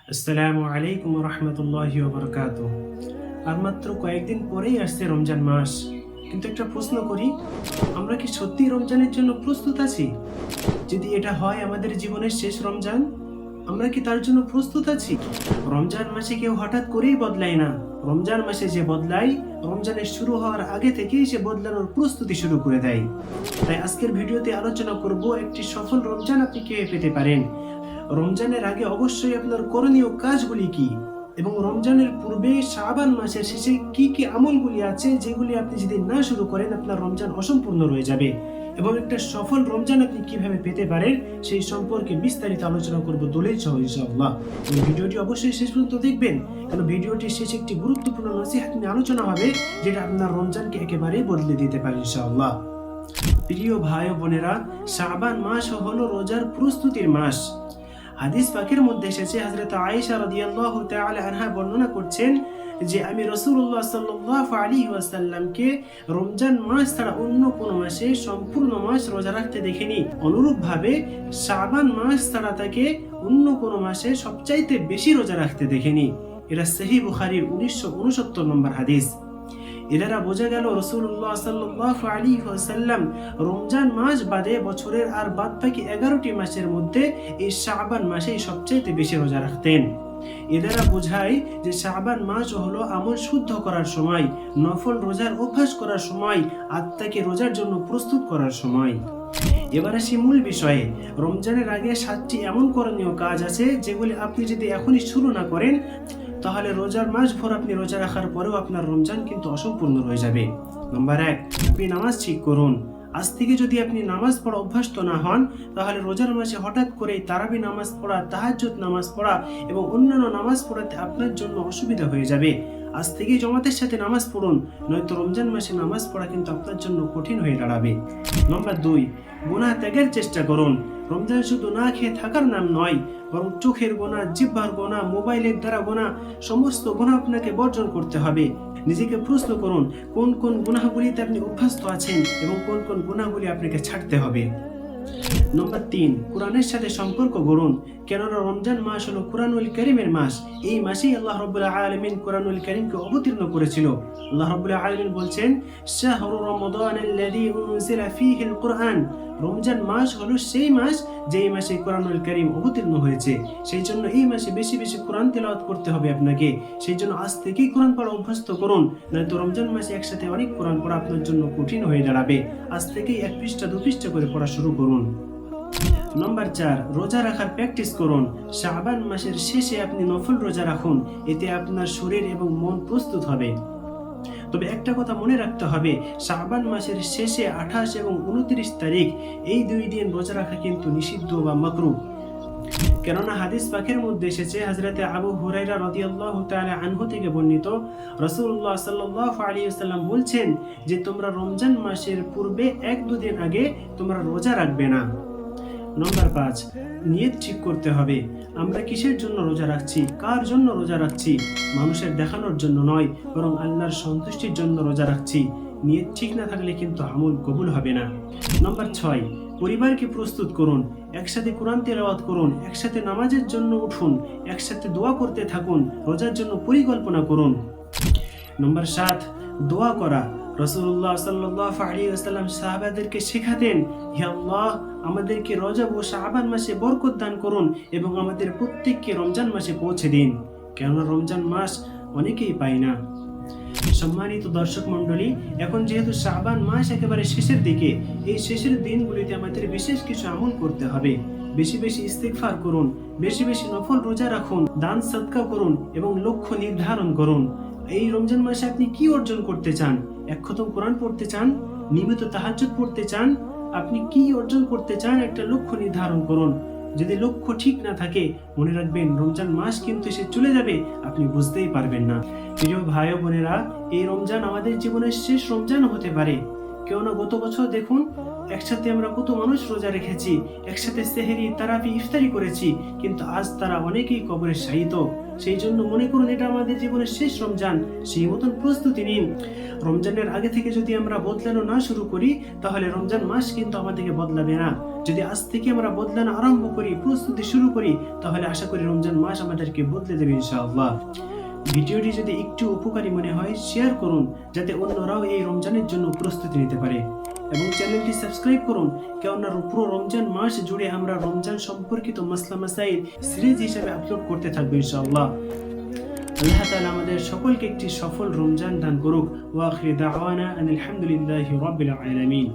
আসসালামু আলাইকুম রহমতুল্লাহি ওয়া বারাকাতুহু। আর মাত্র কয়েকদিন পরেই আসছে রমজান মাস, কিন্তু একটা প্রশ্ন করি, আমরা কি সত্যি রমজানের জন্য প্রস্তুত আছি? যদি এটা হয় আমাদের জীবনের শেষ রমজান, আমরা কি তার জন্য প্রস্তুত আছি? রমজান মাসে কেউ হঠাৎ করেই বদলায় না। রমজান মাসে যে বদলায়, রমজানের শুরু হওয়ার আগে থেকেই সে বদলানোর প্রস্তুতি শুরু করে দেয়। তাই আজকের ভিডিওতে আলোচনা করব একটি সফল রমজান আপনি কিভাবে পেতে পারেন। রমজানের আগে অবশ্যই আপনার করণীয় কাজগুলি কি, এবং রমজানের পূর্বে শাবান মাসের শেষে কি কি আমলগুলি আছে যেগুলি আপনি যদি না শুরু করেন আপনার রমজান অসম্পূর্ণ রয়ে যাবে, এবং একটা সফল রমজান আপনি কিভাবে পেতে পারেন সেই সম্পর্কে বিস্তারিত আলোচনা করব দলিল সহ ইনশাআল্লাহ। এই ভিডিওটি অবশ্যই শেষ পর্যন্ত দেখবেন, কারণ ভিডিওটির শেষে একটি গুরুত্বপূর্ণ নসিহত নিয়ে আলোচনা হবে যেটা আপনার রমজানকে একেবারেই বদলে দিতে পারে ইনশাআল্লাহ। প্রিয় ভাই ও বোনেরা, শাবান মাস হলো রোজার প্রস্তুতির মাস। হাদিস পাকের মধ্যে এসেছে, হযরত আয়েশা রাদিয়াল্লাহু তাআলা আনহা বর্ণনা করছেন যে আমি রাসূলুল্লাহ সাল্লাল্লাহু আলাইহি ওয়াসাল্লামকে রমজান মাস ছাড়া অন্য কোনো মাসে সম্পূর্ণ মাস রোজা রাখতে দেখিনি। অনুরূপভাবে শাবান মাস ছাড়া তাকে অন্য কোনো মাসে সবচাইতে বেশি রোজা রাখতে দেখিনি। এটা সহিহ বুখারীর 1969 নম্বর হাদিস। এর দ্বারা বোঝা গেল রাসূলুল্লাহ সাল্লাল্লাহু আলাইহি ওয়াসাল্লাম রমজান মাস বাদে বছরের আর বাদবাকি 11টি মাসের মধ্যে এই শাবান মাসেই সবচেয়ে বেশি রোজা রাখতেন। এর দ্বারা বোঝায় যে শাবান মাস হলো আমল শুদ্ধ করার সময়, নফল রোজার অভ্যাস করার সময়, আত্মাকে রোজার জন্য প্রস্তুত করার সময়। এবার আসি মূল বিষয়ে। রমজানের আগে 7টি এমন করণীয় কাজ আছে যেগুলি আপনি যদি এখনই শুরু না করেন তাহলে রোজার মাস ভর আপনি রোজা রাখার পরেও আপনার রমজান কিন্তু অসম্পূর্ণ রয়ে যাবে। নাম্বার 1, আপনি নামাজ ঠিক করুন। আজ থেকে যদি আপনি নামাজ পড়া অভ্যস্ত না হন তাহলে রোজার মাসে হঠাৎ করেই তারাবি নামাজ পড়া, তাহাজ্জুদ নামাজ পড়া এবং অন্যান্য নামাজ পড়াতে আপনার জন্য অসুবিধা হয়ে যাবে। আজ থেকে জমাতের সাথে নামাজ পড়ুন, নয়তো রমজান মাসে নামাজ পড়া কিন্তু আপনার জন্য কঠিন হয়ে দাঁড়াবে। নাম্বার 2, গুনাহ ত্যাগের চেষ্টা করুন। রমজান শুধু না খেয়ে থাকার নাম নয়, বরং চোখের গোনা, জিহ্বার গোনা, মোবাইলের দ্বারা গোনা, সমস্ত গোনা আপনাকে বর্জন করতে হবে। নিজেকে প্রশ্ন করুন কোন কোন গুনাহগুলিতে আপনি অভ্যস্ত আছেন এবং কোন কোন গুনাহগুলি আপনাকে ছাড়তে হবে। নম্বর 3, কোরআনের সাথে সম্পর্ক গড়ুন। কেননা রমজান মাস হলো কুরআনুল কারীমের মাস। এই মাসেই আল্লাহ রাব্বুল আলামিন কুরআনুল কারীমকে অবতীর্ণ করেছিল। আল্লাহ রাব্বুল আলামিন বলছেন, শাহরু রমাদানাল্লাযী উনজিলা ফীহিল কুরআন। রমজান মাস হলো সেই মাস যেই মাসে কুরআনুল কারীম অবতীর্ণ হয়েছে। সেই জন্য এই মাসে বেশি বেশি কোরআন তেলাওয়াত করতে হবে আপনাকে। সেই জন্য আজ থেকেই কোরআন পড়া অভ্যস্ত করুন, নয়তো রমজান মাসে একসাথে অনেক কোরআন পড়া আপনার জন্য কঠিন হয়ে দাঁড়াবে। আজ থেকেই 1 পৃষ্ঠা 2 পৃষ্ঠা করে পড়া শুরু করুন। নম্বর 4, রোজা রাখার প্র্যাকটিস করুন। শাবান মাসের শেষে আপনি নফল রোজা রাখুন, এতে আপনার শরীর এবং মন প্রস্তুত হবে। তবে একটা কথা মনে রাখতে হবে, শাবান মাসের শেষে 28 এবং 29 তারিখ এই 2 দিন রোজা রাখা কিন্তু নিষিদ্ধ বা মাকরুহ। কেননা হাদিস পাকের মধ্যে এসেছে, হযরতে আবু হুরায়রা রাদিয়াল্লাহু তাআলা আনহু থেকে বর্ণিত, রাসূলুল্লাহ সাল্লাল্লাহু আলাইহি ওয়াসাল্লাম বলছেন যে তোমরা রমজান মাসের পূর্বে 1-2 দিন আগে তোমরা রোজা রাখবে না। নম্বর 5, নিয়ত ঠিক করতে হবে। আমরা কিসের জন্য রোজা রাখছি, কার জন্য রোজা রাখছি? মানুষের দেখানোর জন্য নয়, বরং আল্লাহর সন্তুষ্টির জন্য রোজা রাখছি। নিয়ত ঠিক না থাকলে কিন্তু আমল কবুল হবে না। নম্বর 6, পরিবারকে প্রস্তুত করুন। একসাথে কোরআন তেলাওয়াত করুন, একসাথে নামাজের জন্য উঠুন, একসাথে দোয়া করতে থাকুন, রোজার জন্য পরিকল্পনা করুন। নম্বর 7, দোয়া করা। রাসূলুল্লাহ সাল্লাল্লাহু আলাইহি ওয়াসাল্লাম সাহাবাদেরকে শেখাতেন, হে আল্লাহ, আমাদেরকে রজব ও শাবান মাসে বরকত দান করুন এবং আমাদের প্রত্যেককে রমজান মাসে পৌঁছে দিন। কেননা রমজান মাস অনেকেই পায় না। সম্মানিত দর্শক মণ্ডলী, এখন যেহেতু শাবান মাস একেবারে শেষের দিকে, এই শেষের দিনগুলিতে আমাদের বিশেষ কিছু আমল করতে হবে। বেশি বেশি ইস্তিগফার করুন, বেশি বেশি নফল রোজা রাখুন, দান সদকা করুন এবং লক্ষ্য নির্ধারণ করুন। এই রমজান মাসে আপনি কি অর্জন করতে চান? 1 খতম কোরআন পড়তে চান? নিয়মিত তাহাজ্জুদ পড়তে চান? আপনি কি অর্জন করতে চান? একটা লক্ষ্য নির্ধারণ করুন। যদি লক্ষ্য ঠিক না থাকে, মনে রাখবেন রমজান মাস কিন্তু এসে চলে যাবে, আপনি বুঝতেই পারবেন না। প্রিয় ভাই ও বোনেরা, এই রমজান আমাদের জীবনের শেষ রমজান হতে পারে, কেননা গত বছর দেখুন একসাথে আমরা কত মানুষ রোজা রেখেছি, একসাথে সেহরি তারাবি ইফতারি করেছি, কিন্তু আজ তারা অনেকেই কবরে শায়িত। সেই জন্য মনে করুন এটা আমাদের জীবনের শেষ রমজান, সেই মতন প্রস্তুতি নিন। রমজানের আগে থেকে যদি আমরা বদলানো না শুরু করি তাহলে রমজান মাস কিন্তু আমাদেরকে বদলাবে না। যদি আজ থেকে আমরা বদলানো আরম্ভ করি, প্রস্তুতি শুরু করি, তাহলে আশা করি রমজান মাস আমাদেরকে বদলে দেবে ইনশাআল্লাহ। ভিডিওটি যদি একটু উপকারী মনে হয় শেয়ার করুন, যাতে অন্যরাও এই রমজানের জন্য প্রস্তুতি নিতে পারে, এবং চ্যানেলটি সাবস্ক্রাইব করুন, কেননা পুরো রমজান মাস জুড়ে আমরা রমজান সম্পর্কিত মাসলা মাসাইল সিরিজ হিসেবে আপলোড করতে থাকবো ইনশাআল্লাহ। আল্লাহ তাআলা আমাদের সকলকে একটি সফল রমজান দান করুক। ওয়া আখিরু দাওয়ানা আনিল হামদুলিল্লাহি রাব্বিল আলামিন।